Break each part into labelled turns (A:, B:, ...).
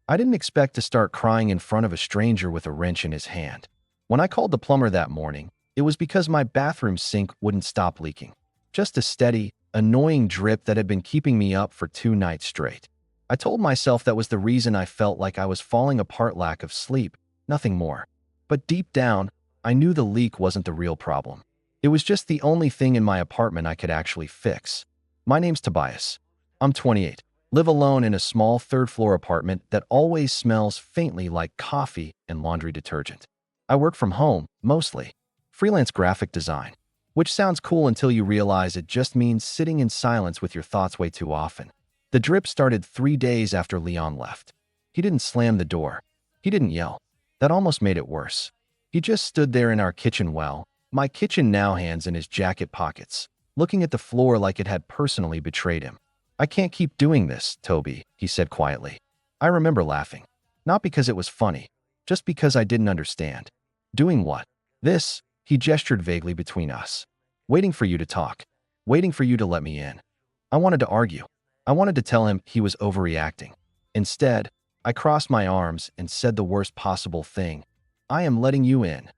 A: I didn't expect to start crying in front of a stranger with a wrench in his hand. When I called the plumber that morning, it was because my bathroom sink wouldn't stop leaking. Just a steady, annoying drip that had been keeping me up for 2 nights straight. I told myself that was the reason I felt like I was falling apart, lack of sleep, nothing more. But deep down, I knew the leak wasn't the real problem. It was just the only thing in my apartment I could actually fix. My name's Tobias. I'm 28. Live alone in a small third-floor apartment that always smells faintly like coffee and laundry detergent. I work from home, mostly. Freelance graphic design. Which sounds cool until you realize it just means sitting in silence with your thoughts way too often. The drip started 3 days after Leon left. He didn't slam the door. He didn't yell. That almost made it worse. He just stood there in our kitchen well, my kitchen now hands in his jacket pockets, looking at the floor like it had personally betrayed him. I can't keep doing this, Toby, he said quietly. I remember laughing. Not because it was funny, just because I didn't understand. Doing what? This, he gestured vaguely between us. Waiting for you to talk. Waiting for you to let me in. I wanted to argue. I wanted to tell him he was overreacting. Instead, I crossed my arms and said the worst possible thing. I am letting you in.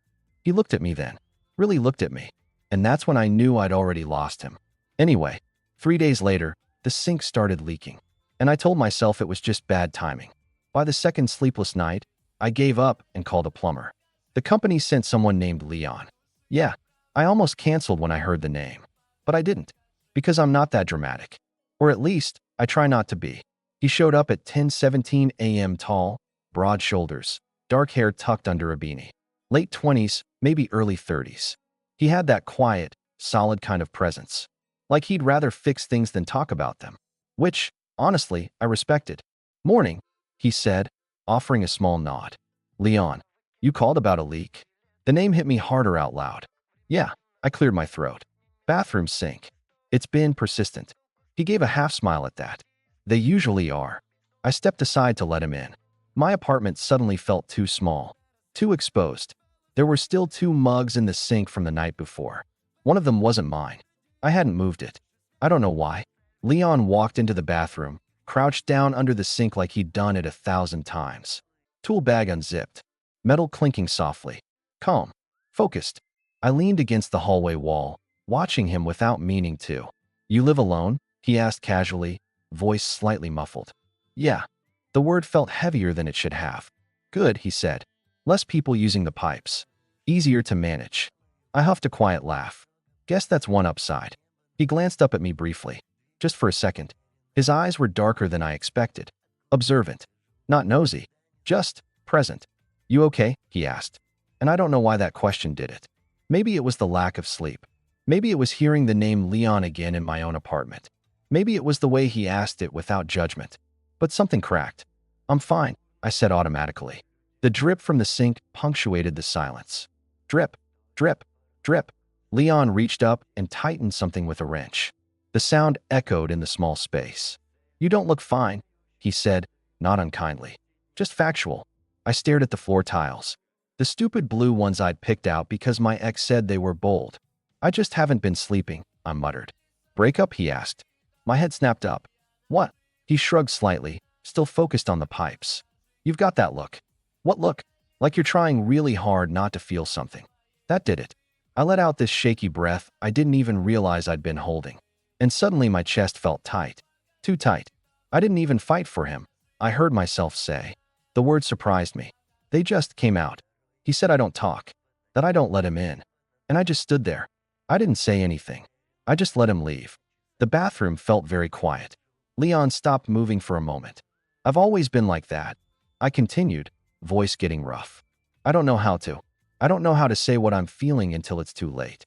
A: He looked at me then. Really looked at me. And that's when I knew I'd already lost him. Anyway, 3 days later, the sink started leaking. And I told myself it was just bad timing. By the second sleepless night, I gave up and called a plumber. The company sent someone named Leon. Yeah, I almost canceled when I heard the name. But I didn't. Because I'm not that dramatic. Or at least, I try not to be. He showed up at 10:17 a.m. tall, broad shoulders, dark hair tucked under a beanie. Late 20s, maybe early 30s. He had that quiet, solid kind of presence. Like he'd rather fix things than talk about them. Which, honestly, I respected. Morning, he said, offering a small nod. Leon, you called about a leak? The name hit me harder out loud. Yeah, I cleared my throat. Bathroom sink. It's been persistent. He gave a half smile at that. They usually are. I stepped aside to let him in. My apartment suddenly felt too small. Too exposed. There were still 2 mugs in the sink from the night before. One of them wasn't mine. I hadn't moved it. I don't know why. Leon walked into the bathroom, crouched down under the sink like he'd done it 1,000 times. Tool bag unzipped. Metal clinking softly. Calm. Focused. I leaned against the hallway wall, watching him without meaning to. You live alone? He asked casually, voice slightly muffled. Yeah. The word felt heavier than it should have. Good, he said. Less people using the pipes. Easier to manage. I huffed a quiet laugh. Guess that's one upside. He glanced up at me briefly. Just for a second. His eyes were darker than I expected. Observant. Not nosy. Just present. You okay? He asked. And I don't know why that question did it. Maybe it was the lack of sleep. Maybe it was hearing the name Leon again in my own apartment. Maybe it was the way he asked it without judgment. But something cracked. I'm fine, I said automatically. The drip from the sink punctuated the silence. Drip, drip, drip. Leon reached up and tightened something with a wrench. The sound echoed in the small space. You don't look fine, he said, not unkindly. Just factual. I stared at the floor tiles. The stupid blue ones I'd picked out because my ex said they were bold. I just haven't been sleeping, I muttered. Break up, he asked. My head snapped up. What? He shrugged slightly, still focused on the pipes. You've got that look. What look? Like you're trying really hard not to feel something. That did it. I let out this shaky breath I didn't even realize I'd been holding. And suddenly my chest felt tight. Too tight. I didn't even fight for him, I heard myself say. The words surprised me. They just came out. He said I don't talk. That I don't let him in. And I just stood there. I didn't say anything. I just let him leave. The bathroom felt very quiet. Leon stopped moving for a moment. I've always been like that. I continued, voice getting rough. I don't know how to. I don't know how to say what I'm feeling until it's too late.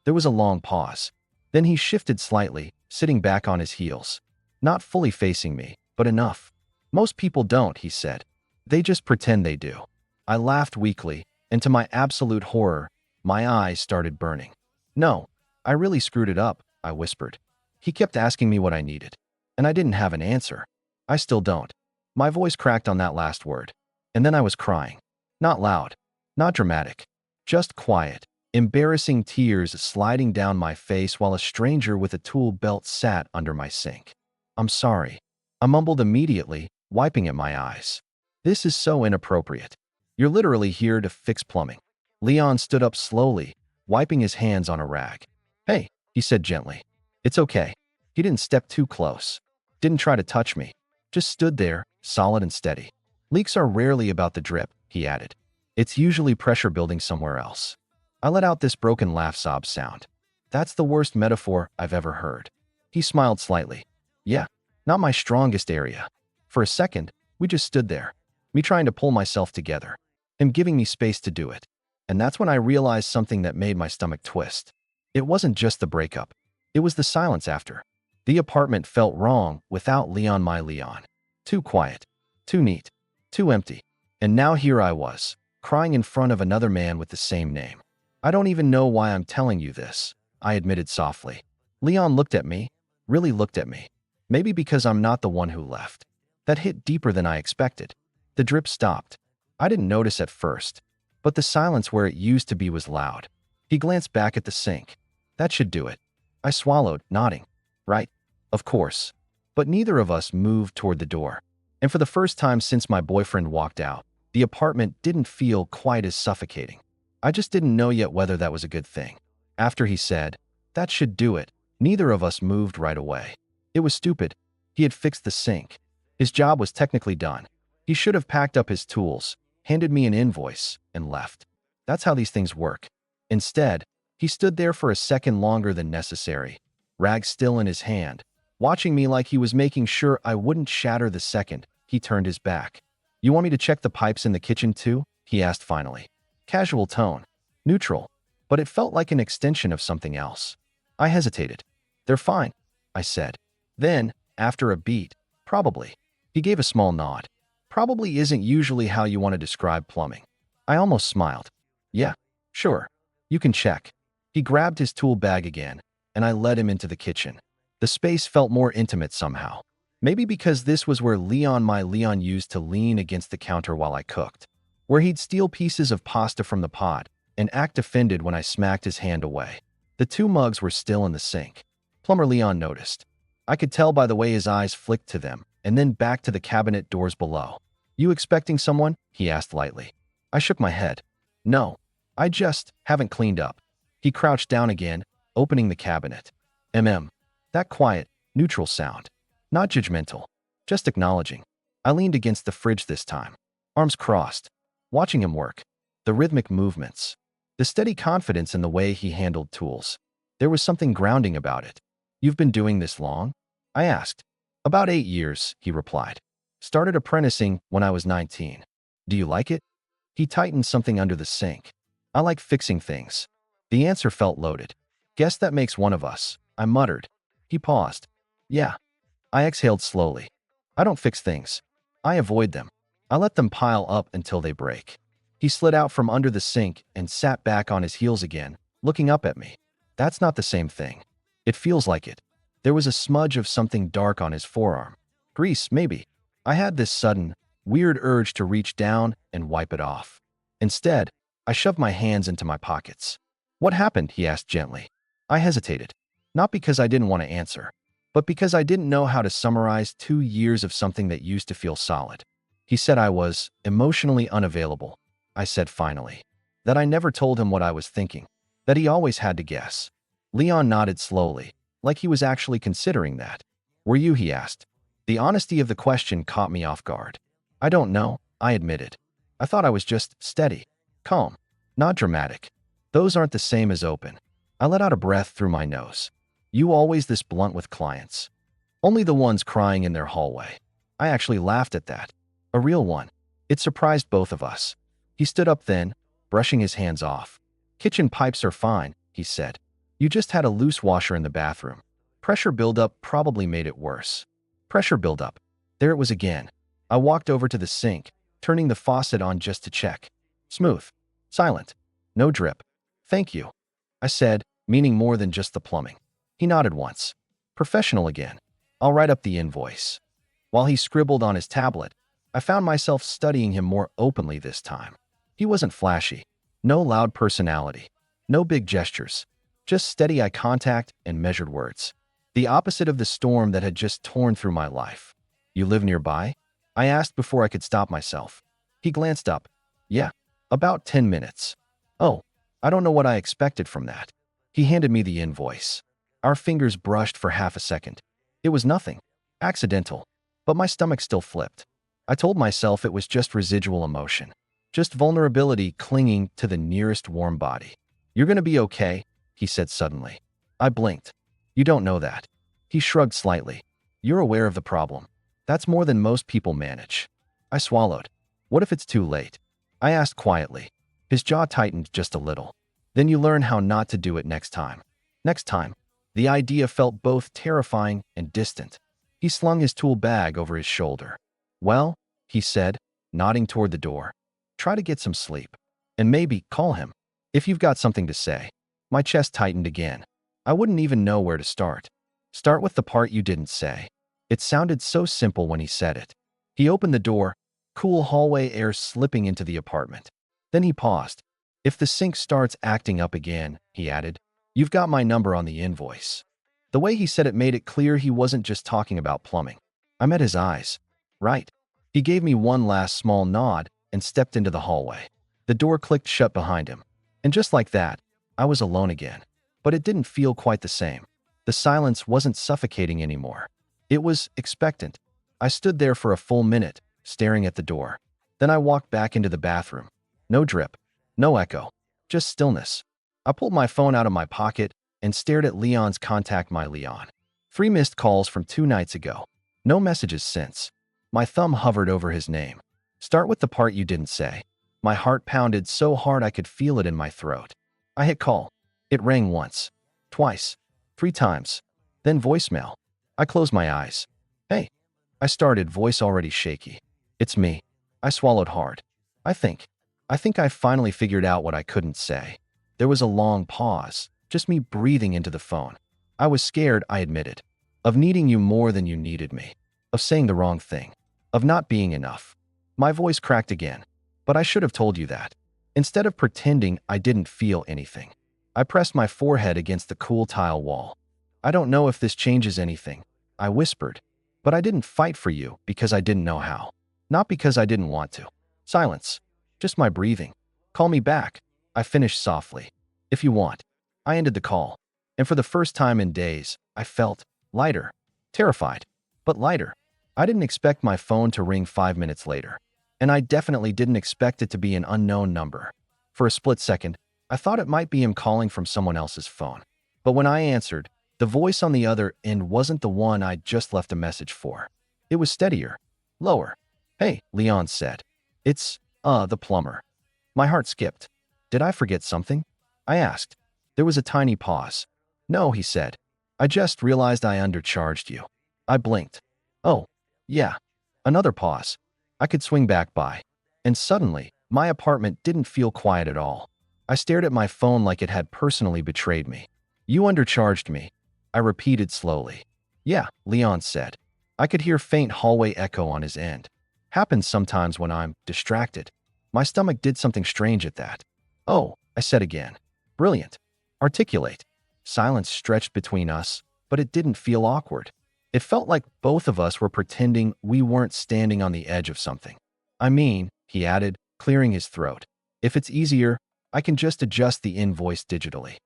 A: There was a long pause. Then he shifted slightly, sitting back on his heels. Not fully facing me, but enough. Most people don't, he said. They just pretend they do. I laughed weakly, and to my absolute horror, my eyes started burning. No, I really screwed it up, I whispered. He kept asking me what I needed, and I didn't have an answer. I still don't. My voice cracked on that last word, and then I was crying. Not loud, not dramatic, just quiet, embarrassing tears sliding down my face while a stranger with a tool belt sat under my sink. I'm sorry, I mumbled immediately, wiping at my eyes. This is so inappropriate. You're literally here to fix plumbing. Leon stood up slowly, wiping his hands on a rag. Hey, he said gently. It's okay. He didn't step too close. Didn't try to touch me. Just stood there, solid and steady. Leaks are rarely about the drip, he added. It's usually pressure building somewhere else. I let out this broken laugh sob sound. That's the worst metaphor I've ever heard. He smiled slightly. Yeah, not my strongest area. For a second, we just stood there, me trying to pull myself together, him giving me space to do it. And that's when I realized something that made my stomach twist. It wasn't just the breakup. It was the silence after. The apartment felt wrong without Leon, my Leon. Too quiet, too neat, too empty. And now here I was, crying in front of another man with the same name. I don't even know why I'm telling you this, I admitted softly. Leon looked at me, really looked at me. Maybe because I'm not the one who left. That hit deeper than I expected. The drip stopped. I didn't notice at first, but the silence where it used to be was loud. He glanced back at the sink. That should do it. I swallowed, nodding. Right, of course. But neither of us moved toward the door. And for the first time since my boyfriend walked out, the apartment didn't feel quite as suffocating. I just didn't know yet whether that was a good thing. After he said, that should do it, neither of us moved right away. It was stupid. He had fixed the sink. His job was technically done. He should have packed up his tools, handed me an invoice, and left. That's how these things work. Instead, he stood there for a second longer than necessary, rag still in his hand, watching me like he was making sure I wouldn't shatter the second he turned his back. You want me to check the pipes in the kitchen too? He asked finally. Casual tone. Neutral. But it felt like an extension of something else. I hesitated. They're fine, I said. Then, after a beat, probably. He gave a small nod. Probably isn't usually how you want to describe plumbing. I almost smiled. Yeah, sure. You can check. He grabbed his tool bag again, and I led him into the kitchen. The space felt more intimate somehow. Maybe because this was where Leon, my Leon, used to lean against the counter while I cooked. Where he'd steal pieces of pasta from the pot and act offended when I smacked his hand away. The 2 mugs were still in the sink. Plumber Leon noticed. I could tell by the way his eyes flicked to them and then back to the cabinet doors below. You expecting someone? He asked lightly. I shook my head. No, I just haven't cleaned up. He crouched down again, opening the cabinet. That quiet, neutral sound. Not judgmental, just acknowledging. I leaned against the fridge this time, arms crossed, watching him work. The rhythmic movements. The steady confidence in the way he handled tools. There was something grounding about it. You've been doing this long? I asked. About 8 years, he replied. Started apprenticing when I was 19. Do you like it? He tightened something under the sink. I like fixing things. The answer felt loaded. Guess that makes one of us, I muttered. He paused. Yeah. I exhaled slowly. I don't fix things. I avoid them. I let them pile up until they break. He slid out from under the sink and sat back on his heels again, looking up at me. That's not the same thing. It feels like it. There was a smudge of something dark on his forearm. Grease, maybe. I had this sudden, weird urge to reach down and wipe it off. Instead, I shoved my hands into my pockets. What happened? He asked gently. I hesitated. Not because I didn't want to answer, but because I didn't know how to summarize 2 years of something that used to feel solid. He said I was emotionally unavailable. I said finally. That I never told him what I was thinking. That he always had to guess. Leon nodded slowly, like he was actually considering that. Were you? He asked. The honesty of the question caught me off guard. I don't know, I admitted. I thought I was just steady, calm, not dramatic. Those aren't the same as open. I let out a breath through my nose. You always this blunt with clients. Only the ones crying in their hallway. I actually laughed at that. A real one. It surprised both of us. He stood up then, brushing his hands off. Kitchen pipes are fine, he said. You just had a loose washer in the bathroom. Pressure buildup probably made it worse. Pressure buildup. There it was again. I walked over to the sink, turning the faucet on just to check. Smooth. Silent. No drip. Thank you, I said, meaning more than just the plumbing. He nodded once. Professional again. I'll write up the invoice. While he scribbled on his tablet, I found myself studying him more openly this time. He wasn't flashy. No loud personality. No big gestures. Just steady eye contact and measured words. The opposite of the storm that had just torn through my life. You live nearby? I asked before I could stop myself. He glanced up. Yeah, about 10 minutes. Oh, I don't know what I expected from that. He handed me the invoice. Our fingers brushed for half a second. It was nothing. Accidental. But my stomach still flipped. I told myself it was just residual emotion. Just vulnerability clinging to the nearest warm body. You're gonna be okay, he said suddenly. I blinked. You don't know that. He shrugged slightly. You're aware of the problem. That's more than most people manage. I swallowed. What if it's too late? I asked quietly. His jaw tightened just a little. Then you learn how not to do it next time. Next time. The idea felt both terrifying and distant. He slung his tool bag over his shoulder. Well, he said, nodding toward the door. Try to get some sleep. And maybe call him. If you've got something to say. My chest tightened again. I wouldn't even know where to start. Start with the part you didn't say. It sounded so simple when he said it. He opened the door, cool hallway air slipping into the apartment. Then he paused. If the sink starts acting up again, he added, you've got my number on the invoice. The way he said it made it clear he wasn't just talking about plumbing. I met his eyes. Right. He gave me one last small nod and stepped into the hallway. The door clicked shut behind him. And just like that, I was alone again. But it didn't feel quite the same. The silence wasn't suffocating anymore. It was expectant. I stood there for a full minute, staring at the door. Then I walked back into the bathroom. No drip. No echo. Just stillness. I pulled my phone out of my pocket and stared at Leon's contact my Leon. 3 missed calls from 2 nights ago. No messages since. My thumb hovered over his name. Start with the part you didn't say. My heart pounded so hard I could feel it in my throat. I hit call. It rang once. Twice. 3 times. Then voicemail. I closed my eyes. Hey. I started, voice already shaky. It's me. I swallowed hard. I think I finally figured out what I couldn't say. There was a long pause, just me breathing into the phone. I was scared, I admitted. Of needing you more than you needed me. Of saying the wrong thing. Of not being enough. My voice cracked again. But I should have told you that. Instead of pretending I didn't feel anything. I pressed my forehead against the cool tile wall. I don't know if this changes anything, I whispered. But I didn't fight for you because I didn't know how. Not because I didn't want to. Silence. Just my breathing. Call me back. I finished softly. If you want. I ended the call. And for the first time in days, I felt lighter. Terrified. But lighter. I didn't expect my phone to ring 5 minutes later. And I definitely didn't expect it to be an unknown number. For a split second, I thought it might be him calling from someone else's phone. But when I answered, the voice on the other end wasn't the one I'd just left a message for. It was steadier. Lower. Hey, Leon said. It's, the plumber. My heart skipped. Did I forget something? I asked. There was a tiny pause. No, he said. I just realized I undercharged you. I blinked. Oh, yeah. Another pause. I could swing back by. And suddenly, my apartment didn't feel quiet at all. I stared at my phone like it had personally betrayed me. You undercharged me. I repeated slowly. Yeah, Leon said. I could hear faint hallway echo on his end. Happens sometimes when I'm distracted. My stomach did something strange at that. Oh, I said again. Brilliant. Articulate. Silence stretched between us, but it didn't feel awkward. It felt like both of us were pretending we weren't standing on the edge of something. I mean, he added, clearing his throat. If it's easier, I can just adjust the invoice digitally.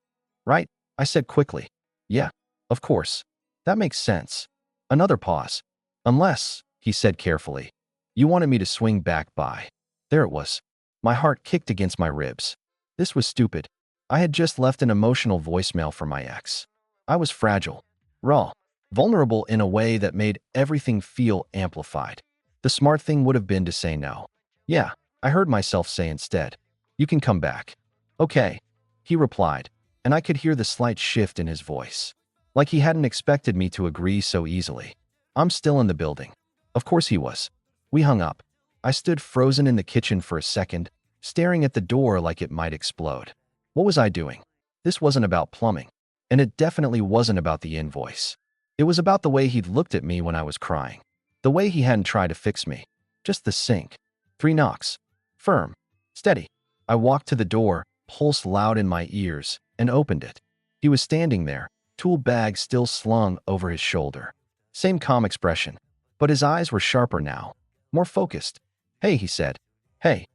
A: Right? I said quickly. Yeah, of course. That makes sense. Another pause. Unless, he said carefully, you wanted me to swing back by. There it was. My heart kicked against my ribs. This was stupid. I had just left an emotional voicemail for my ex. I was fragile, raw, vulnerable in a way that made everything feel amplified. The smart thing would have been to say no. Yeah, I heard myself say instead. You can come back. Okay, he replied, and I could hear the slight shift in his voice. Like he hadn't expected me to agree so easily. I'm still in the building. Of course he was. We hung up. I stood frozen in the kitchen for a second, staring at the door like it might explode. What was I doing? This wasn't about plumbing. And it definitely wasn't about the invoice. It was about the way he'd looked at me when I was crying. The way he hadn't tried to fix me. Just the sink. 3 knocks. Firm. Steady. I walked to the door, pulse loud in my ears, and opened it. He was standing there, tool bag still slung over his shoulder. Same calm expression, but his eyes were sharper now. more focused. Hey, he said. Hey.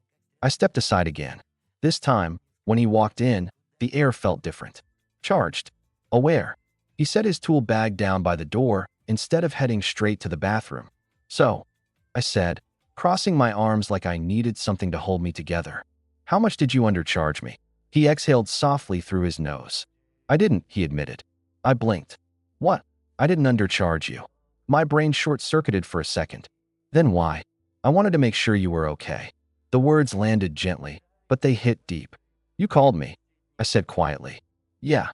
A: I stepped aside again. This time, when he walked in, the air felt different. Charged. Aware. He set his tool bag down by the door instead of heading straight to the bathroom. So, I said, crossing my arms like I needed something to hold me together. How much did you undercharge me? He exhaled softly through his nose. I didn't, he admitted. I blinked. What? I didn't undercharge you. My brain short-circuited for a second. Then why? I wanted to make sure you were okay. The words landed gently, but they hit deep. You called me, I said quietly. Yeah.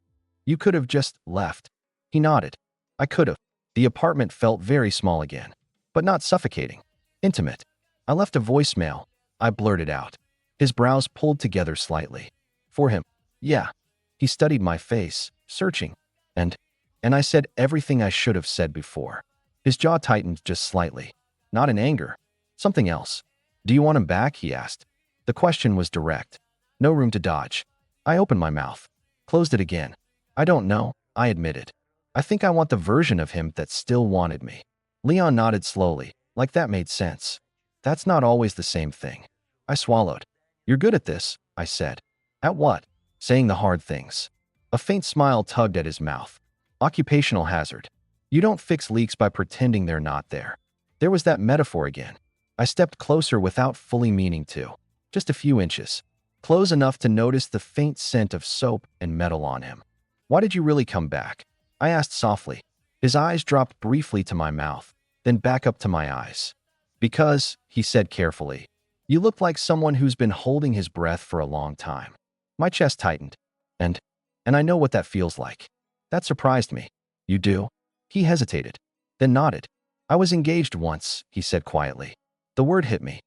A: You could have just left. He nodded. I could have. The apartment felt very small again, but not suffocating. Intimate. I left a voicemail, I blurted out. His brows pulled together slightly. For him. Yeah. He studied my face, searching. And I said everything I should have said before. His jaw tightened just slightly. Not in anger. Something else. Do you want him back? He asked. The question was direct. No room to dodge. I opened my mouth. Closed it again. I don't know, I admitted. I think I want the version of him that still wanted me. Leon nodded slowly, like that made sense. That's not always the same thing. I swallowed. You're good at this, I said. At what? Saying the hard things. A faint smile tugged at his mouth. Occupational hazard. You don't fix leaks by pretending they're not there. There was that metaphor again. I stepped closer without fully meaning to. Just a few inches. Close enough to notice the faint scent of soap and metal on him. Why did you really come back? I asked softly. His eyes dropped briefly to my mouth, then back up to my eyes. Because, he said carefully, you look like someone who's been holding his breath for a long time. My chest tightened. And I know what that feels like. That surprised me. You do? He hesitated, then nodded. I was engaged once, he said quietly. The word hit me.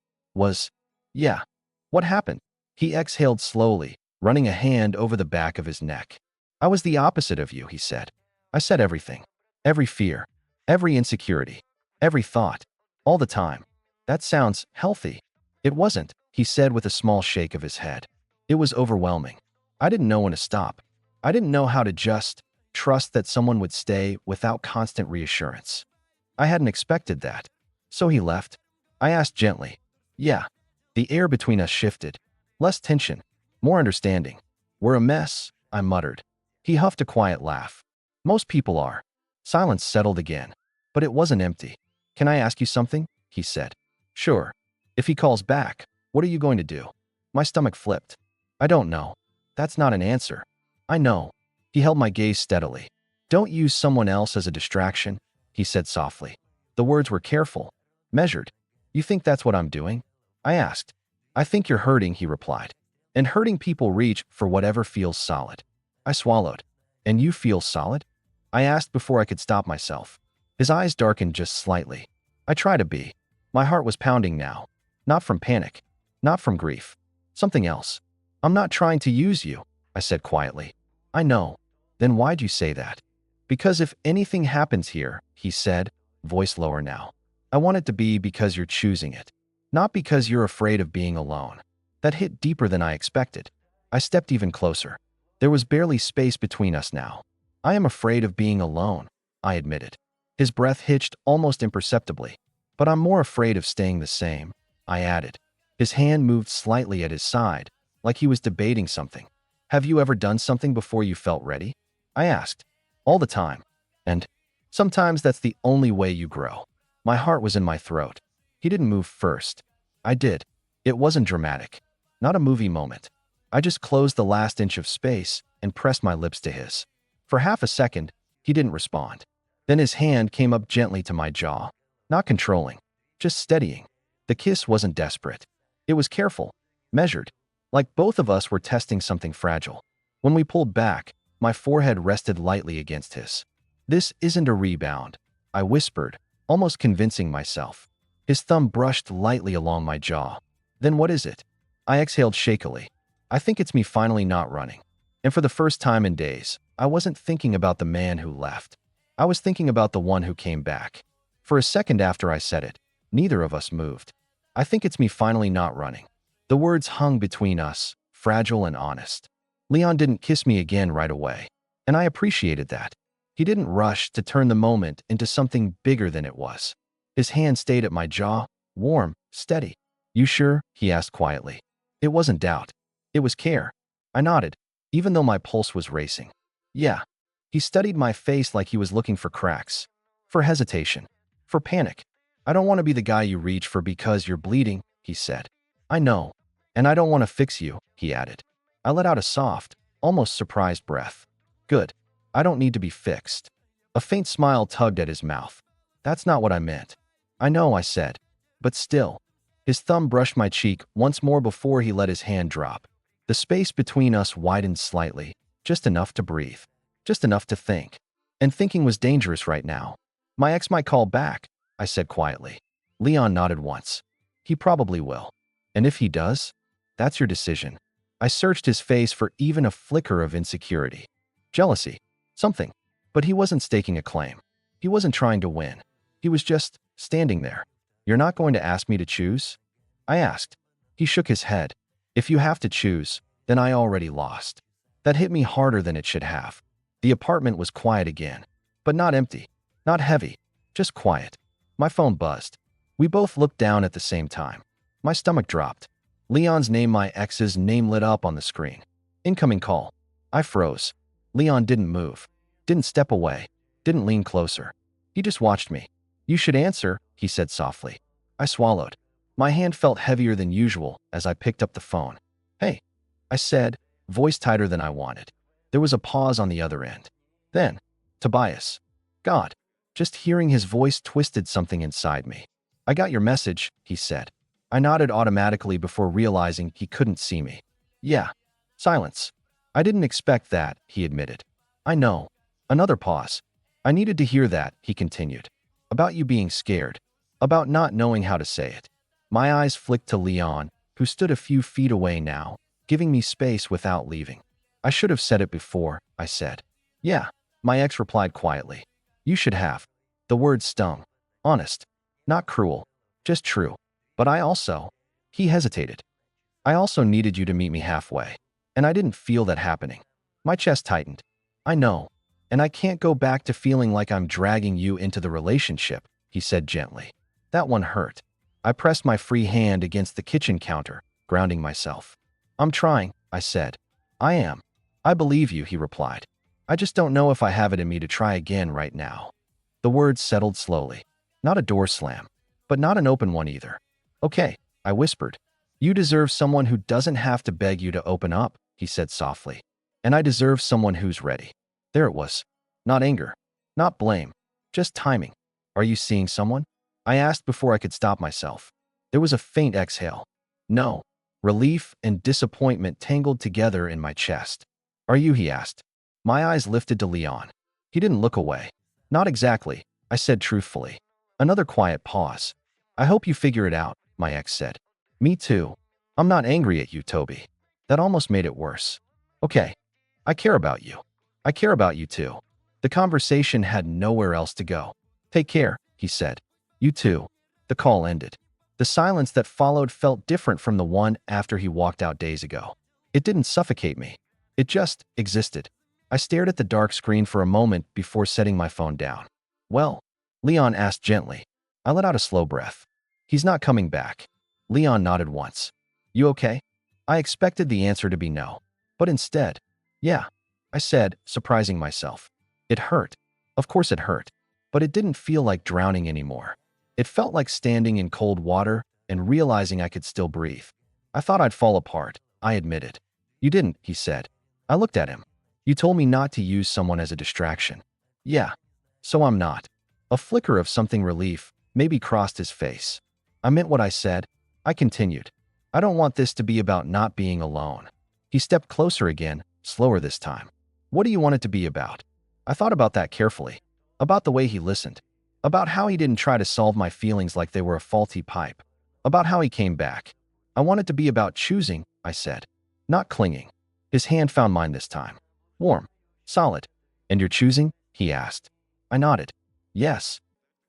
A: Yeah. What happened? He exhaled slowly, running a hand over the back of his neck. I was the opposite of you, he said. I said everything. Every fear. Every insecurity. Every thought. All the time. That sounds healthy. It wasn't, he said with a small shake of his head. It was overwhelming. I didn't know when to stop. I didn't know how to just trust that someone would stay without constant reassurance. I hadn't expected that. So he left. I asked gently. Yeah. The air between us shifted. Less tension. More understanding. We're a mess, I muttered. He huffed a quiet laugh. Most people are. Silence settled again. But it wasn't empty. Can I ask you something? He said. Sure. If he calls back, what are you going to do? My stomach flipped. I don't know. That's not an answer. I know. He held my gaze steadily. Don't use someone else as a distraction, he said softly. The words were careful, measured. You think that's what I'm doing? I asked. I think you're hurting, he replied. And hurting people reach for whatever feels solid. I swallowed. And you feel solid? I asked before I could stop myself. His eyes darkened just slightly. I try to be. My heart was pounding now. Not from panic. Not from grief. Something else. I'm not trying to use you, I said quietly. I know. Then why'd you say that? Because if anything happens here, he said, voice lower now, I want it to be because you're choosing it. Not because you're afraid of being alone. That hit deeper than I expected. I stepped even closer. There was barely space between us now. I am afraid of being alone, I admitted. His breath hitched almost imperceptibly. But I'm more afraid of staying the same, I added. His hand moved slightly at his side, like he was debating something. Have you ever done something before you felt ready? I asked. All the time. And sometimes that's the only way you grow. My heart was in my throat. He didn't move first. I did. It wasn't dramatic. Not a movie moment. I just closed the last inch of space and pressed my lips to his. For half a second, he didn't respond. Then his hand came up gently to my jaw. Not controlling, just steadying. The kiss wasn't desperate. It was careful, measured, like both of us were testing something fragile. When we pulled back, my forehead rested lightly against his. This isn't a rebound, I whispered, almost convincing myself. His thumb brushed lightly along my jaw. Then what is it? I exhaled shakily. I think it's me finally not running. And for the first time in days, I wasn't thinking about the man who left. I was thinking about the one who came back. For a second after I said it, neither of us moved. I think it's me finally not running. The words hung between us, fragile and honest. Leon didn't kiss me again right away, and I appreciated that. He didn't rush to turn the moment into something bigger than it was. His hand stayed at my jaw, warm, steady. You sure? He asked quietly. It wasn't doubt. It was care. I nodded, even though my pulse was racing. Yeah. He studied my face like he was looking for cracks. For hesitation. For panic. I don't want to be the guy you reach for because you're bleeding, he said. I know. And I don't want to fix you, he added. I let out a soft, almost surprised breath. Good. I don't need to be fixed. A faint smile tugged at his mouth. That's not what I meant. I know, I said. But still. His thumb brushed my cheek once more before he let his hand drop. The space between us widened slightly, just enough to breathe. Just enough to think. And thinking was dangerous right now. My ex might call back, I said quietly. Leon nodded once. He probably will. And if he does? That's your decision. I searched his face for even a flicker of insecurity. Jealousy. Something. But he wasn't staking a claim. He wasn't trying to win. He was just standing there. You're not going to ask me to choose? I asked. He shook his head. If you have to choose, then I already lost. That hit me harder than it should have. The apartment was quiet again. But not empty. Not heavy. Just quiet. My phone buzzed. We both looked down at the same time. My stomach dropped. Leon's name, my ex's name lit up on the screen. Incoming call. I froze. Leon didn't move. Didn't step away. Didn't lean closer. He just watched me. You should answer, he said softly. I swallowed. My hand felt heavier than usual as I picked up the phone. Hey, I said, voice tighter than I wanted. There was a pause on the other end. Then, Tobias. God, just hearing his voice twisted something inside me. I got your message, he said. I nodded automatically before realizing he couldn't see me. Yeah. Silence. I didn't expect that, he admitted. I know. Another pause. I needed to hear that, he continued. About you being scared. About not knowing how to say it. My eyes flicked to Leon, who stood a few feet away now, giving me space without leaving. I should have said it before, I said. Yeah, my ex replied quietly. You should have. The word stung. Honest. Not cruel. Just true. But I also. He hesitated. I also needed you to meet me halfway. And I didn't feel that happening. My chest tightened. I know. And I can't go back to feeling like I'm dragging you into the relationship, he said gently. That one hurt. I pressed my free hand against the kitchen counter, grounding myself. I'm trying, I said. I am. I believe you, he replied. I just don't know if I have it in me to try again right now. The words settled slowly. Not a door slam. But not an open one either. Okay, I whispered. You deserve someone who doesn't have to beg you to open up, he said softly. And I deserve someone who's ready. There it was. Not anger. Not blame. Just timing. Are you seeing someone? I asked before I could stop myself. There was a faint exhale. No. Relief and disappointment tangled together in my chest. Are you? He asked. My eyes lifted to Leon. He didn't look away. Not exactly, I said truthfully. Another quiet pause. I hope you figure it out, my ex said. Me too. I'm not angry at you, Toby. That almost made it worse. Okay. I care about you. I care about you too. The conversation had nowhere else to go. Take care, he said. You too. The call ended. The silence that followed felt different from the one after he walked out days ago. It didn't suffocate me. It just existed. I stared at the dark screen for a moment before setting my phone down. Well, Leon asked gently. I let out a slow breath. He's not coming back. Leon nodded once. You okay? I expected the answer to be no. But instead, yeah, I said, surprising myself. It hurt. Of course it hurt. But it didn't feel like drowning anymore. It felt like standing in cold water and realizing I could still breathe. I thought I'd fall apart, I admitted. You didn't, he said. I looked at him. You told me not to use someone as a distraction. Yeah. So I'm not. A flicker of something relief maybe crossed his face. I meant what I said. I continued. I don't want this to be about not being alone. He stepped closer again, slower this time. What do you want it to be about? I thought about that carefully. About the way he listened. About how he didn't try to solve my feelings like they were a faulty pipe. About how he came back. I want it to be about choosing, I said. Not clinging. His hand found mine this time. Warm. Solid. And you're choosing? He asked. I nodded. Yes.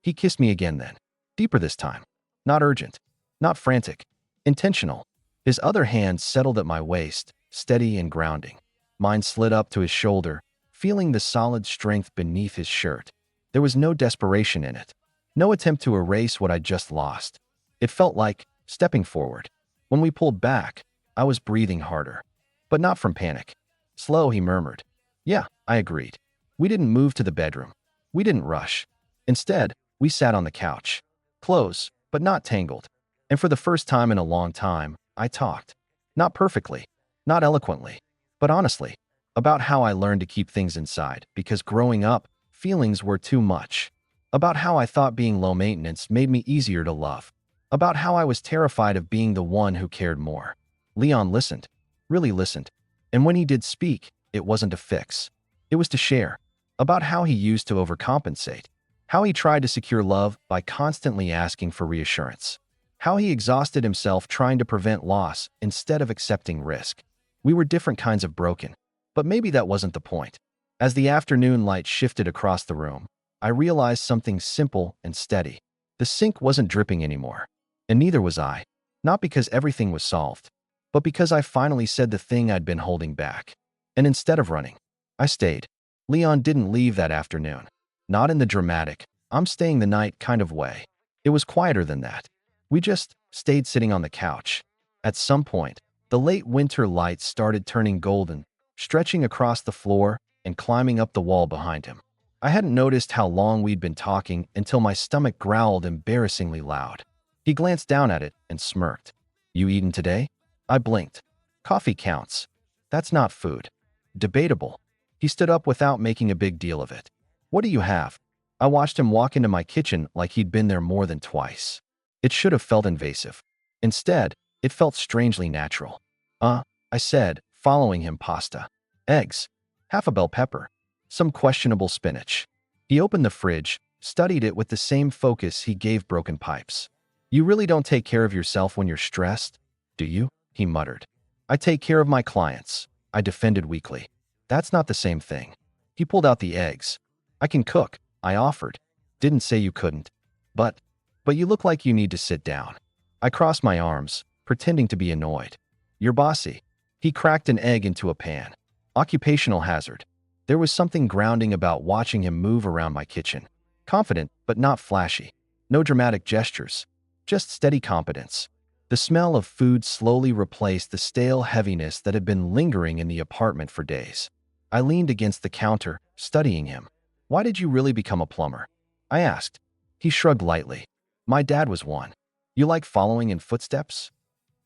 A: He kissed me again then. Deeper this time. Not urgent. Not frantic. Intentional. His other hand settled at my waist, steady and grounding. Mine slid up to his shoulder, feeling the solid strength beneath his shirt. There was no desperation in it. No attempt to erase what I'd just lost. It felt like stepping forward. When we pulled back, I was breathing harder. But not from panic. Slow, he murmured. Yeah, I agreed. We didn't move to the bedroom. We didn't rush. Instead, we sat on the couch. Close, but not tangled. And for the first time in a long time, I talked. Not perfectly, not eloquently, but honestly, about how I learned to keep things inside because growing up, feelings were too much. About how I thought being low maintenance made me easier to love. About how I was terrified of being the one who cared more. Leon listened, really listened. And when he did speak, it wasn't to fix. It was to share. About how he used to overcompensate. How he tried to secure love by constantly asking for reassurance. How he exhausted himself trying to prevent loss instead of accepting risk. We were different kinds of broken. But maybe that wasn't the point. As the afternoon light shifted across the room, I realized something simple and steady. The sink wasn't dripping anymore. And neither was I. Not because everything was solved, but because I finally said the thing I'd been holding back. And instead of running, I stayed. Leon didn't leave that afternoon. Not in the dramatic, I'm staying the night kind of way. It was quieter than that. We just stayed sitting on the couch. At some point, the late winter light started turning golden, stretching across the floor and climbing up the wall behind him. I hadn't noticed how long we'd been talking until my stomach growled embarrassingly loud. He glanced down at it and smirked. You eaten today? I blinked. Coffee counts. That's not food. Debatable. He stood up without making a big deal of it. What do you have? I watched him walk into my kitchen like he'd been there more than twice. It should have felt invasive. Instead, it felt strangely natural. I said, following him. Pasta. Eggs. Half a bell pepper. Some questionable spinach. He opened the fridge, studied it with the same focus he gave broken pipes. You really don't take care of yourself when you're stressed, do you? He muttered. I take care of my clients, I defended weakly. That's not the same thing. He pulled out the eggs. I can cook, I offered. Didn't say you couldn't. But you look like you need to sit down. I crossed my arms, pretending to be annoyed. You're bossy. He cracked an egg into a pan. Occupational hazard. There was something grounding about watching him move around my kitchen. Confident, but not flashy. No dramatic gestures. Just steady competence. The smell of food slowly replaced the stale heaviness that had been lingering in the apartment for days. I leaned against the counter, studying him. Why did you really become a plumber? I asked. He shrugged lightly. My dad was one. You like following in footsteps?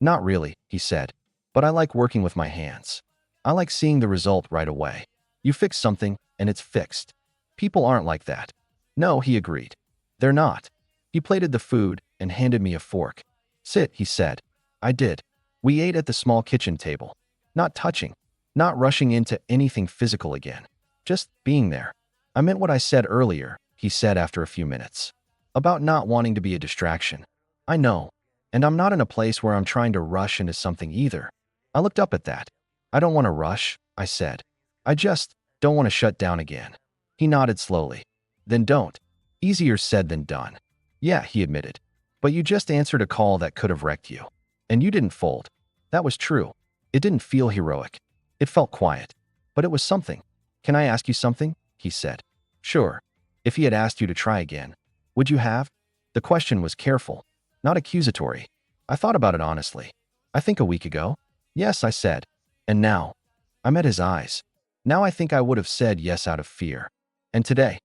A: Not really, he said. But I like working with my hands. I like seeing the result right away. You fix something, and it's fixed. People aren't like that. No, he agreed. They're not. He plated the food and handed me a fork. Sit, he said. I did. We ate at the small kitchen table. Not touching. Not rushing into anything physical again. Just being there. I meant what I said earlier, he said after a few minutes. About not wanting to be a distraction. I know. And I'm not in a place where I'm trying to rush into something either. I looked up at that. I don't want to rush, I said. I just don't want to shut down again. He nodded slowly. Then don't. Easier said than done. Yeah, he admitted. But you just answered a call that could have wrecked you. And you didn't fold. That was true. It didn't feel heroic. It felt quiet. But it was something. Can I ask you something? He said. Sure. If he had asked you to try again, would you have? The question was careful, not accusatory. I thought about it honestly. I think a week ago. Yes, I said. And now? I met his eyes. Now I think I would have said yes out of fear. And today?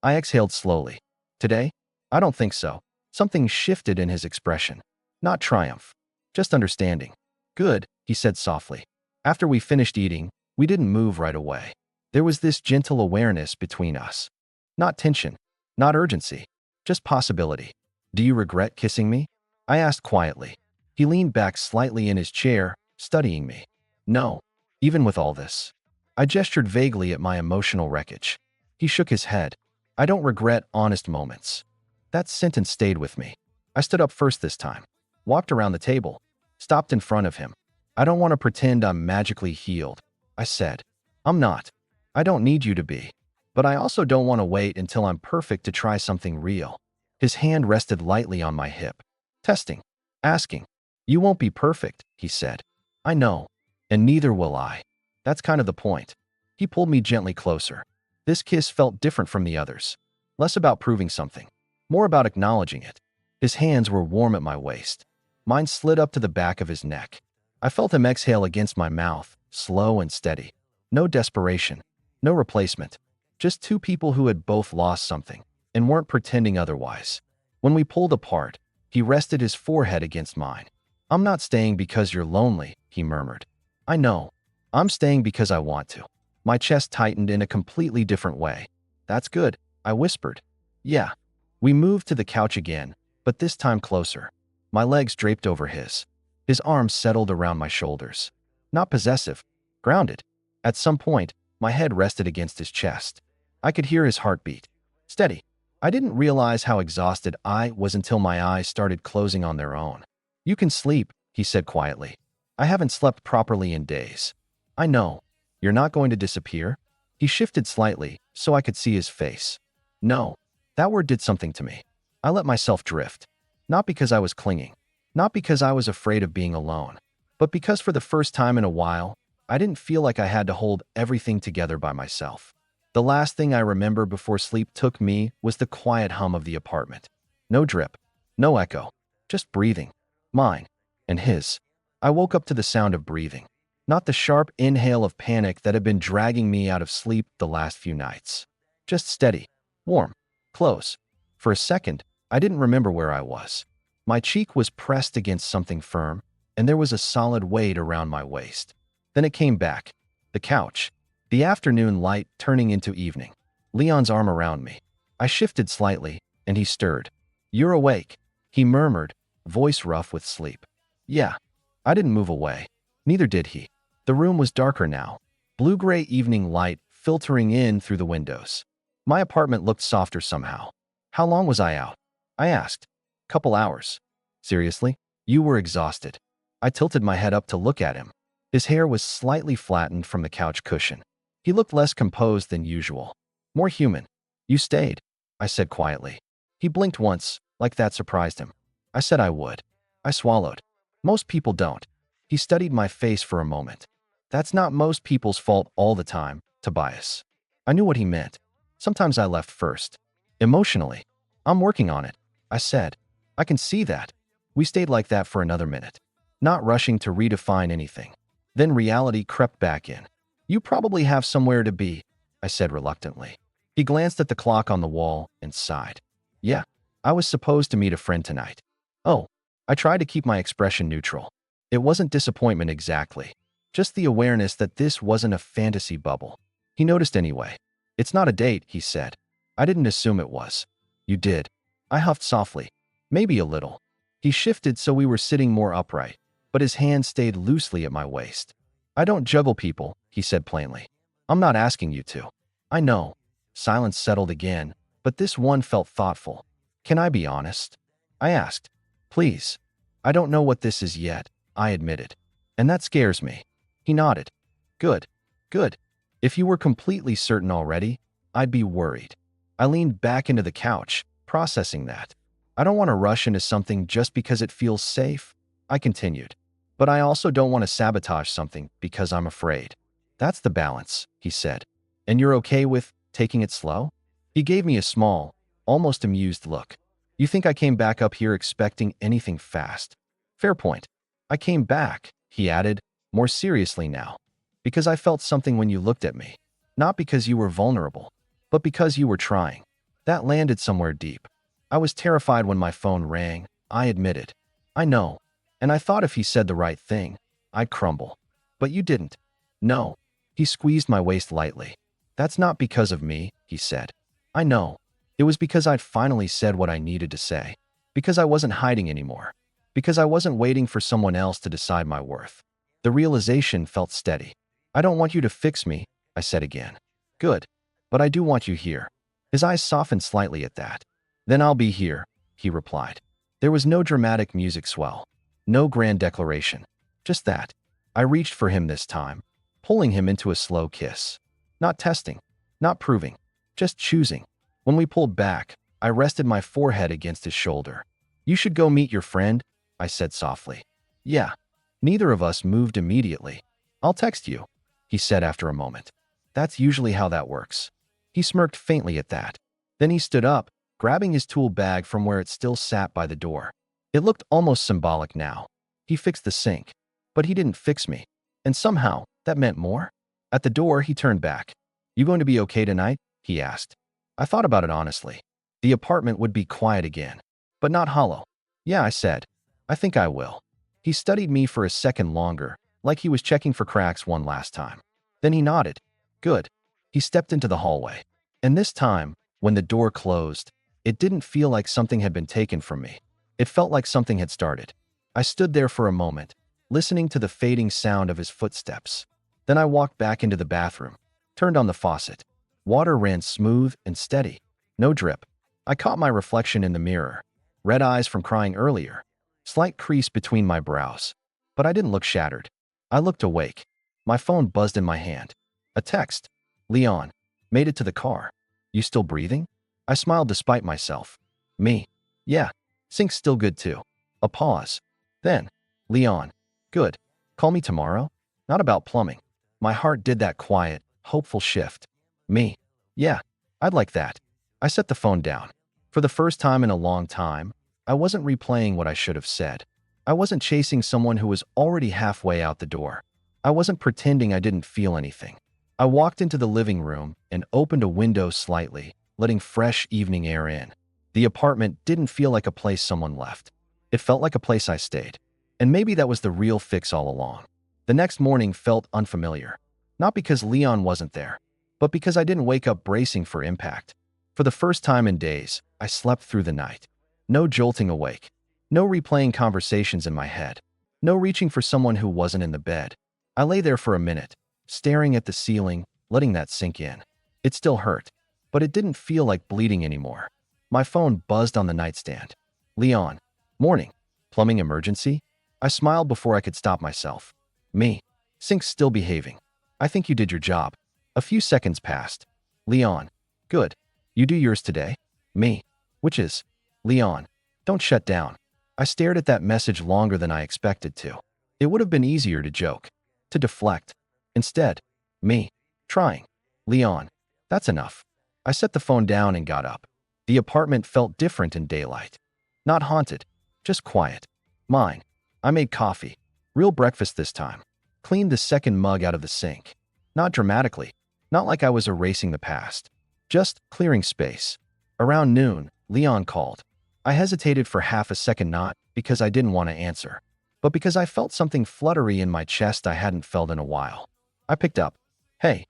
A: I exhaled slowly. Today? I don't think so. Something shifted in his expression. Not triumph. Just understanding. Good, he said softly. After we finished eating, we didn't move right away. There was this gentle awareness between us. Not tension. Not urgency. Just possibility. Do you regret kissing me? I asked quietly. He leaned back slightly in his chair, studying me. No. Even with all this. I gestured vaguely at my emotional wreckage. He shook his head. I don't regret honest moments. That sentence stayed with me. I stood up first this time. Walked around the table. Stopped in front of him. I don't want to pretend I'm magically healed. I said. I'm not. I don't need you to be. But I also don't want to wait until I'm perfect to try something real. His hand rested lightly on my hip. Testing. Asking. You won't be perfect, he said. I know. And neither will I. That's kind of the point. He pulled me gently closer. This kiss felt different from the others. Less about proving something. More about acknowledging it. His hands were warm at my waist. Mine slid up to the back of his neck. I felt him exhale against my mouth, slow and steady. No desperation, no replacement. Just two people who had both lost something and weren't pretending otherwise. When we pulled apart, he rested his forehead against mine. "I'm not staying because you're lonely," he murmured. "I know. I'm staying because I want to." My chest tightened in a completely different way. "That's good," I whispered. "Yeah." We moved to the couch again, but this time closer. My legs draped over his. His arms settled around my shoulders. Not possessive, grounded. At some point, my head rested against his chest. I could hear his heartbeat. Steady. I didn't realize how exhausted I was until my eyes started closing on their own. "You can sleep," he said quietly. "I haven't slept properly in days." "I know. You're not going to disappear?" He shifted slightly so I could see his face. "No." That word did something to me. I let myself drift. Not because I was clinging. Not because I was afraid of being alone. But because for the first time in a while, I didn't feel like I had to hold everything together by myself. The last thing I remember before sleep took me was the quiet hum of the apartment. No drip. No echo. Just breathing. Mine. And his. I woke up to the sound of breathing. Not the sharp inhale of panic that had been dragging me out of sleep the last few nights. Just steady. Warm. Close. For a second, I didn't remember where I was. My cheek was pressed against something firm, and there was a solid weight around my waist. Then it came back. The couch. The afternoon light turning into evening. Leon's arm around me. I shifted slightly, and he stirred. "You're awake," he murmured, voice rough with sleep. "Yeah." I didn't move away. Neither did he. The room was darker now. Blue-gray evening light filtering in through the windows. My apartment looked softer somehow. "How long was I out?" I asked. "Couple hours." "Seriously?" "You were exhausted." I tilted my head up to look at him. His hair was slightly flattened from the couch cushion. He looked less composed than usual. More human. "You stayed," I said quietly. He blinked once, like that surprised him. I said I would. I swallowed. "Most people don't." He studied my face for a moment. "That's not most people's fault all the time, Tobias." I knew what he meant. Sometimes I left first. Emotionally. "I'm working on it," I said. "I can see that." We stayed like that for another minute, not rushing to redefine anything. Then reality crept back in. "You probably have somewhere to be," I said reluctantly. He glanced at the clock on the wall and sighed. "Yeah, I was supposed to meet a friend tonight." "Oh." I tried to keep my expression neutral. It wasn't disappointment exactly, just the awareness that this wasn't a fantasy bubble. He noticed anyway. "It's not a date," he said. "I didn't assume it was." "You did." I huffed softly. "Maybe a little." He shifted so we were sitting more upright, but his hand stayed loosely at my waist. "I don't juggle people," he said plainly. "I'm not asking you to." "I know." Silence settled again, but this one felt thoughtful. "Can I be honest?" I asked. "Please." "I don't know what this is yet," I admitted. "And that scares me." He nodded. "Good. Good. If you were completely certain already, I'd be worried." I leaned back into the couch, processing that. "I don't want to rush into something just because it feels safe," I continued. "But I also don't want to sabotage something because I'm afraid." "That's the balance," he said. "And you're okay with taking it slow?" He gave me a small, almost amused look. "You think I came back up here expecting anything fast?" "Fair point." "I came back," he added, more seriously now, "because I felt something when you looked at me. Not because you were vulnerable, but because you were trying." That landed somewhere deep. I was terrified when my phone rang, I admitted. "I know. And I thought if he said the right thing, I'd crumble. But you didn't." "No." He squeezed my waist lightly. "That's not because of me," he said. "I know. It was because I'd finally said what I needed to say. Because I wasn't hiding anymore. Because I wasn't waiting for someone else to decide my worth." The realization felt steady. "I don't want you to fix me," I said again. "Good. But I do want you here." His eyes softened slightly at that. "Then I'll be here," he replied. There was no dramatic music swell. No grand declaration. Just that. I reached for him this time, pulling him into a slow kiss. Not testing. Not proving. Just choosing. When we pulled back, I rested my forehead against his shoulder. "You should go meet your friend," I said softly. "Yeah." Neither of us moved immediately. "I'll text you," he said after a moment. "That's usually how that works." He smirked faintly at that. Then he stood up, grabbing his tool bag from where it still sat by the door. It looked almost symbolic now. He fixed the sink, but he didn't fix me. And somehow, that meant more. At the door, he turned back. "You going to be okay tonight?" he asked. I thought about it honestly. The apartment would be quiet again, but not hollow. "Yeah," I said. "I think I will." He studied me for a second longer, like he was checking for cracks one last time. Then he nodded. "Good." He stepped into the hallway. And this time, when the door closed, it didn't feel like something had been taken from me. It felt like something had started. I stood there for a moment, listening to the fading sound of his footsteps. Then I walked back into the bathroom, turned on the faucet. Water ran smooth and steady. No drip. I caught my reflection in the mirror. Red eyes from crying earlier. Slight crease between my brows. But I didn't look shattered. I looked awake. My phone buzzed in my hand. A text. "Leon. Made it to the car. You still breathing?" I smiled despite myself. "Me? Yeah. Sink's still good too." A pause. Then, "Leon. Good. Call me tomorrow?" Not about plumbing. My heart did that quiet, hopeful shift. "Me? Yeah. I'd like that." I set the phone down. For the first time in a long time, I wasn't replaying what I should have said. I wasn't chasing someone who was already halfway out the door. I wasn't pretending I didn't feel anything. I walked into the living room and opened a window slightly, letting fresh evening air in. The apartment didn't feel like a place someone left. It felt like a place I stayed. And maybe that was the real fix all along. The next morning felt unfamiliar. Not because Leon wasn't there, but because I didn't wake up bracing for impact. For the first time in days, I slept through the night. No jolting awake. No replaying conversations in my head. No reaching for someone who wasn't in the bed. I lay there for a minute, staring at the ceiling, letting that sink in. It still hurt, but it didn't feel like bleeding anymore. My phone buzzed on the nightstand. "Leon. Morning. Plumbing emergency?" I smiled before I could stop myself. "Me. Sink's still behaving. I think you did your job." A few seconds passed. "Leon. Good. You do yours today?" "Me. Which is?" "Leon. Don't shut down." I stared at that message longer than I expected to. It would have been easier to joke, to deflect. Instead, "Me. Trying." "Leon. That's enough." I set the phone down and got up. The apartment felt different in daylight. Not haunted, just quiet. Mine. I made coffee. Real breakfast this time. Cleaned the second mug out of the sink. Not dramatically. Not like I was erasing the past. Just clearing space. Around noon, Leon called. I hesitated for half a second, not because I didn't want to answer, but because I felt something fluttery in my chest I hadn't felt in a while. I picked up. "Hey."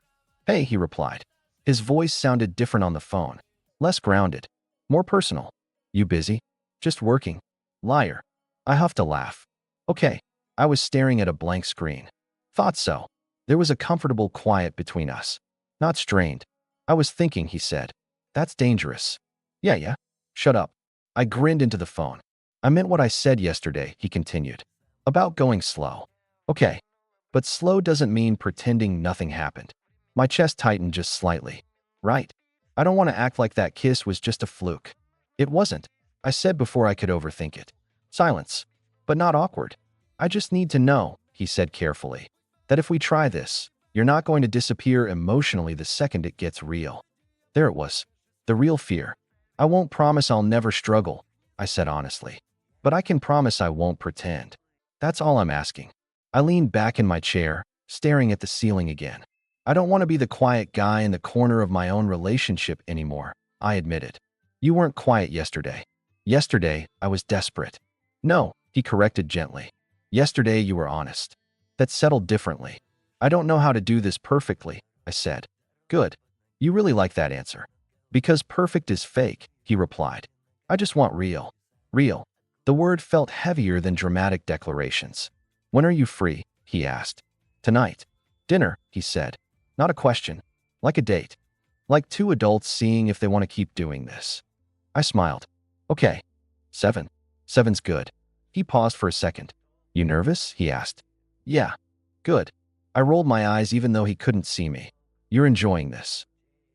A: "Hey," he replied. His voice sounded different on the phone. Less grounded. More personal. "You busy?" "Just working." "Liar." I huffed a laugh. "Okay." I was staring at a blank screen. "Thought so." There was a comfortable quiet between us. Not strained. "I was thinking," he said. "That's dangerous." Yeah. Shut up." I grinned into the phone. "I meant what I said yesterday," he continued. "About going slow." "Okay. But slow doesn't mean pretending nothing happened." My chest tightened just slightly. "Right. I don't want to act like that kiss was just a fluke." "It wasn't," I said before I could overthink it. Silence. "But not awkward." "I just need to know," he said carefully, "that if we try this, you're not going to disappear emotionally the second it gets real." There it was. The real fear. "I won't promise I'll never struggle," I said honestly. "But I can promise I won't pretend. That's all I'm asking." I leaned back in my chair, staring at the ceiling again. "I don't want to be the quiet guy in the corner of my own relationship anymore," I admitted. "You weren't quiet yesterday." "Yesterday, I was desperate." "No," he corrected gently. "Yesterday, you were honest." That settled differently. "I don't know how to do this perfectly," I said. "Good. You really like that answer." "Because perfect is fake," he replied. "I just want real." Real. The word felt heavier than dramatic declarations. "When are you free?" he asked. "Tonight." "Dinner," he said. Not a question. Like a date. Like two adults seeing if they want to keep doing this. I smiled. "Okay. 7. 7's good." He paused for a second. "You nervous?" he asked. "Yeah." "Good." I rolled my eyes even though he couldn't see me. "You're enjoying this."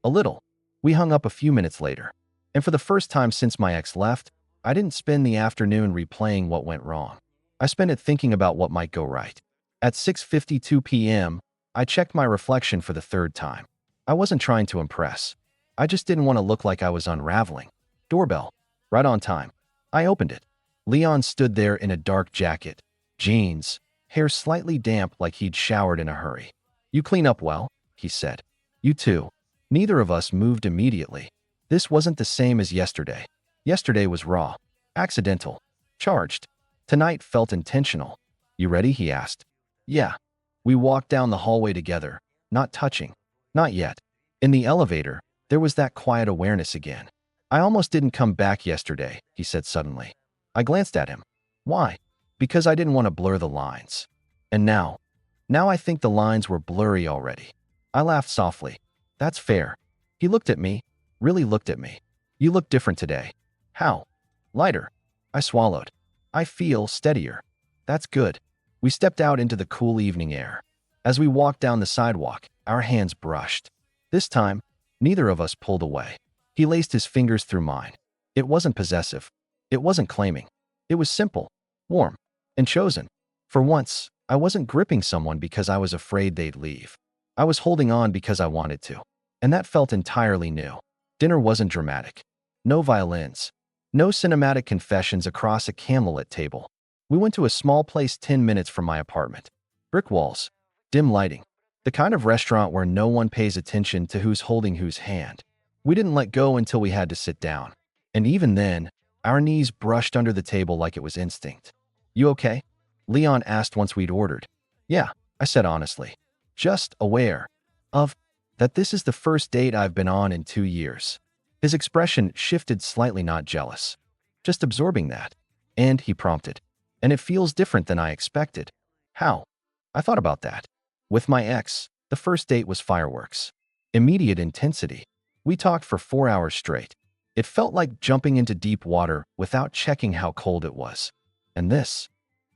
A: "A little." We hung up a few minutes later. And for the first time since my ex left, I didn't spend the afternoon replaying what went wrong. I spent it thinking about what might go right. At 6:52 p.m., I checked my reflection for the third time. I wasn't trying to impress. I just didn't want to look like I was unraveling. Doorbell. Right on time. I opened it. Leon stood there in a dark jacket, jeans, hair slightly damp like he'd showered in a hurry. You clean up well, he said. You too. Neither of us moved immediately. This wasn't the same as yesterday. Yesterday was raw, accidental, charged. Tonight felt intentional. You ready? He asked. Yeah. We walked down the hallway together, not touching. Not yet. In the elevator, there was that quiet awareness again. I almost didn't come back yesterday, he said suddenly. I glanced at him. Why? Because I didn't want to blur the lines. And now I think the lines were blurry already. I laughed softly. That's fair. He looked at me, really looked at me. You look different today. How? Lighter. I swallowed. I feel steadier. That's good. We stepped out into the cool evening air. As we walked down the sidewalk, our hands brushed. This time, neither of us pulled away. He laced his fingers through mine. It wasn't possessive. It wasn't claiming. It was simple, warm, and chosen. For once, I wasn't gripping someone because I was afraid they'd leave. I was holding on because I wanted to. And that felt entirely new. Dinner wasn't dramatic. No violins. No cinematic confessions across a candlelit table. We went to a small place 10 minutes from my apartment. Brick walls. Dim lighting. The kind of restaurant where no one pays attention to who's holding whose hand. We didn't let go until we had to sit down. And even then, our knees brushed under the table like it was instinct. You okay? Leon asked once we'd ordered. Yeah, I said honestly. Just aware of that this is the first date I've been on in 2 years. His expression shifted slightly, not jealous. Just absorbing that. And he prompted. And it feels different than I expected. How? I thought about that. With my ex, the first date was fireworks. Immediate intensity. We talked for 4 hours straight. It felt like jumping into deep water without checking how cold it was. And this?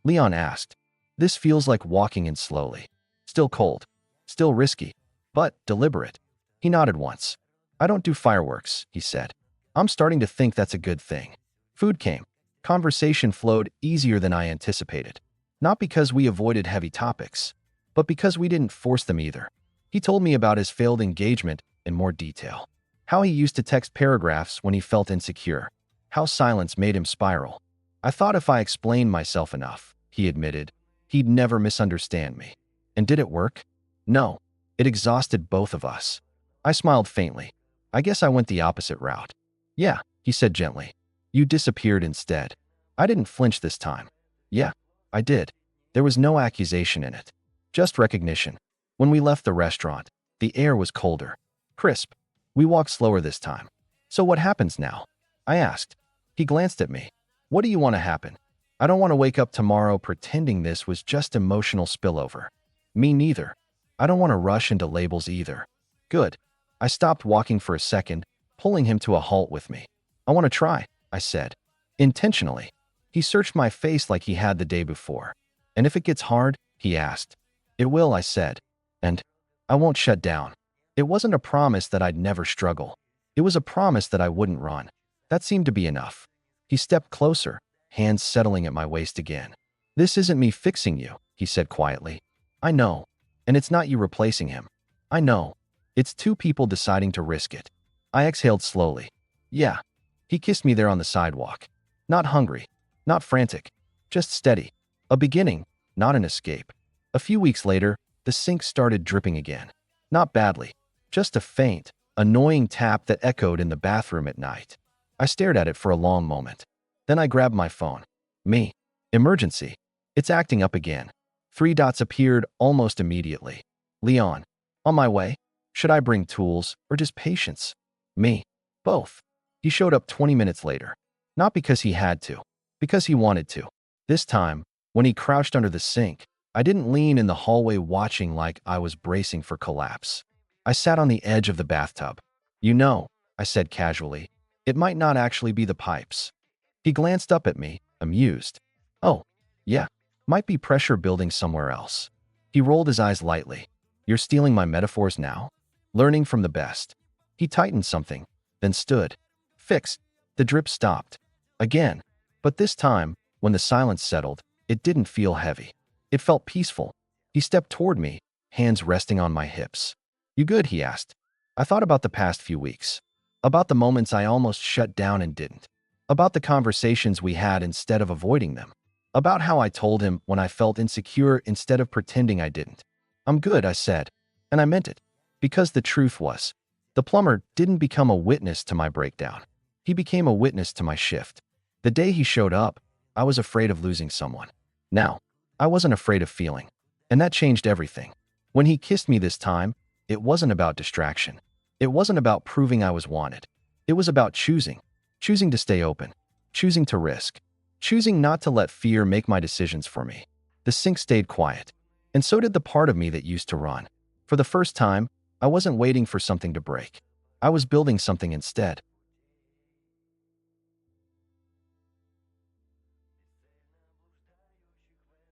A: Leon asked. This feels like walking in slowly. Still cold. Still risky. But deliberate. He nodded once. I don't do fireworks, he said. I'm starting to think that's a good thing. Food came. Conversation flowed easier than I anticipated. Not because we avoided heavy topics, but because we didn't force them either. He told me about his failed engagement in more detail. How he used to text paragraphs when he felt insecure. How silence made him spiral. I thought if I explained myself enough, he admitted, he'd never misunderstand me. And did it work? No. It exhausted both of us. I smiled faintly. I guess I went the opposite route. Yeah, he said gently. You disappeared instead. I didn't flinch this time. Yeah, I did. There was no accusation in it. Just recognition. When we left the restaurant, the air was colder. Crisp. We walked slower this time. So what happens now? I asked. He glanced at me. What do you want to happen? I don't want to wake up tomorrow pretending this was just emotional spillover. Me neither. I don't want to rush into labels either. Good. I stopped walking for a second, pulling him to a halt with me. I want to try, I said. Intentionally. He searched my face like he had the day before. And if it gets hard, he asked. It will, I said. And I won't shut down. It wasn't a promise that I'd never struggle. It was a promise that I wouldn't run. That seemed to be enough. He stepped closer, hands settling at my waist again. This isn't me fixing you, he said quietly. I know. And it's not you replacing him. I know. It's two people deciding to risk it. I exhaled slowly. Yeah. He kissed me there on the sidewalk. Not hungry. Not frantic. Just steady. A beginning, not an escape. A few weeks later, the sink started dripping again. Not badly. Just a faint, annoying tap that echoed in the bathroom at night. I stared at it for a long moment. Then I grabbed my phone. Me. Emergency. It's acting up again. 3 dots appeared almost immediately. Leon. On my way. Should I bring tools or just patience? Me. Both. He showed up 20 minutes later. Not because he had to. Because he wanted to. This time, when he crouched under the sink, I didn't lean in the hallway watching like I was bracing for collapse. I sat on the edge of the bathtub. You know, I said casually, it might not actually be the pipes. He glanced up at me, amused. Oh, yeah, might be pressure building somewhere else. He rolled his eyes lightly. You're stealing my metaphors now? Learning from the best. He tightened something, then stood. Fixed. The drip stopped. Again. But this time, when the silence settled, it didn't feel heavy. It felt peaceful. He stepped toward me, hands resting on my hips. You good? He asked. I thought about the past few weeks. About the moments I almost shut down and didn't. About the conversations we had instead of avoiding them. About how I told him when I felt insecure instead of pretending I didn't. "I'm good," I said, and I meant it. Because the truth was, the plumber didn't become a witness to my breakdown. He became a witness to my shift. The day he showed up, I was afraid of losing someone. Now, I wasn't afraid of feeling. And that changed everything. When he kissed me this time, it wasn't about distraction. It wasn't about proving I was wanted. It was about choosing. Choosing to stay open. Choosing to risk. Choosing not to let fear make my decisions for me. The sink stayed quiet. And so did the part of me that used to run. For the first time, I wasn't waiting for something to break. I was building something instead.